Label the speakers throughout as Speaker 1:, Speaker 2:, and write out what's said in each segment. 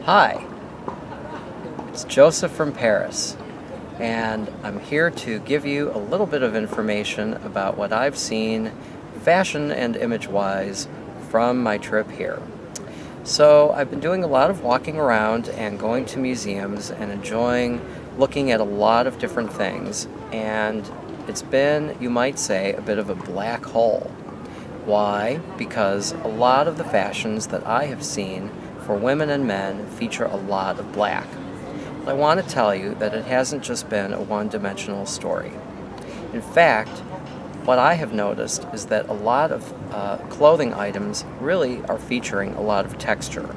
Speaker 1: Hi, it's Joseph from Paris, and I'm here to give you a little bit of information about what I've seen fashion and image-wise from my trip here. So I've been doing a lot of walking around and going to museums and enjoying looking at a lot of different things, and it's been, you might say, a bit of a black hole. Why? Because a lot of the fashions that I have seen for women and men feature a lot of black. But I want to tell you that it hasn't just been a one-dimensional story. In fact, what I have noticed is that a lot of clothing items really are featuring a lot of texture.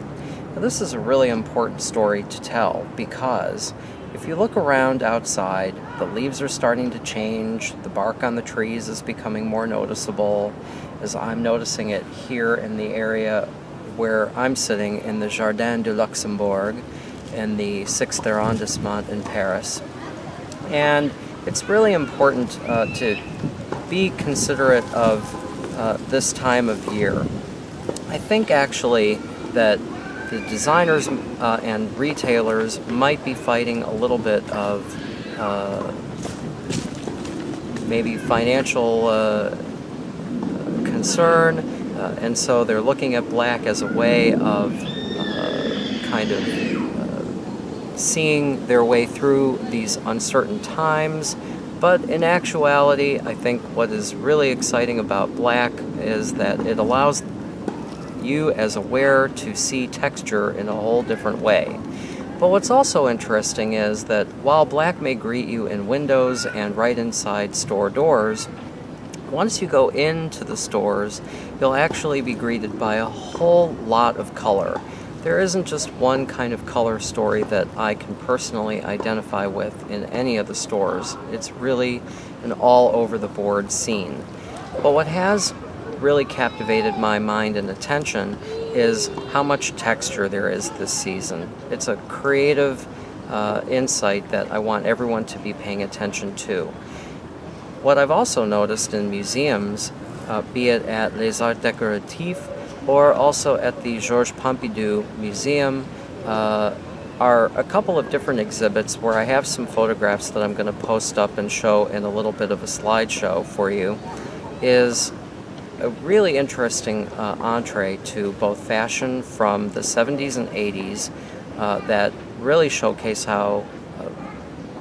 Speaker 1: Now, this is a really important story to tell because if you look around outside, the leaves are starting to change, the bark on the trees is becoming more noticeable, as I'm noticing it here in the area where I'm sitting in the Jardin du Luxembourg in the 6th arrondissement in Paris. And it's really important to be considerate of this time of year. I think actually that the designers and retailers might be fighting a little bit of maybe financial concern, and so they're looking at black as a way of kind of seeing their way through these uncertain times. But in actuality, I think what is really exciting about black is that it allows you as a wearer to see texture in a whole different way. But what's also interesting is that while black may greet you in windows and right inside store doors, once you go into the stores, you'll actually be greeted by a whole lot of color. There isn't just one kind of color story that I can personally identify with in any of the stores. It's really an all-over-the-board scene. But what has really captivated my mind and attention is how much texture there is this season. It's a creative insight that I want everyone to be paying attention to. What I've also noticed in museums, be it at Les Arts Décoratifs or also at the Georges Pompidou Museum, are a couple of different exhibits where I have some photographs that I'm going to post up and show in a little bit of a slideshow for you, is a really interesting entree to both fashion from the 70s and 80s that really showcase how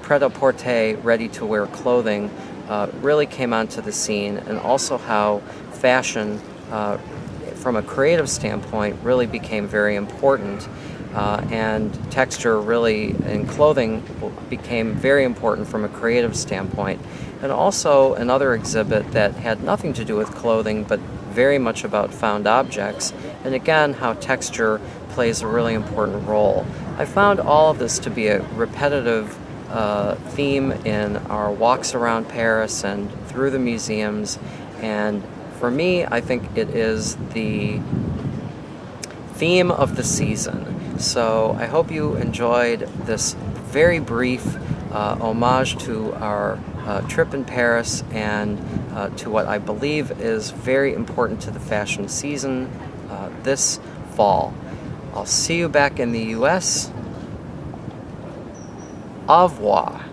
Speaker 1: pret-a-porter, ready-to-wear clothing really came onto the scene, and also how fashion from a creative standpoint really became very important, and texture really in clothing became very important from a creative standpoint. And also another exhibit that had nothing to do with clothing but very much about found objects, and again how texture plays a really important role. I found all of this to be a repetitive theme in our walks around Paris and through the museums, and for me, I think it is the theme of the season. So I hope you enjoyed this very brief homage to our trip in Paris and to what I believe is very important to the fashion season this fall. I'll see you back in the US. Au revoir.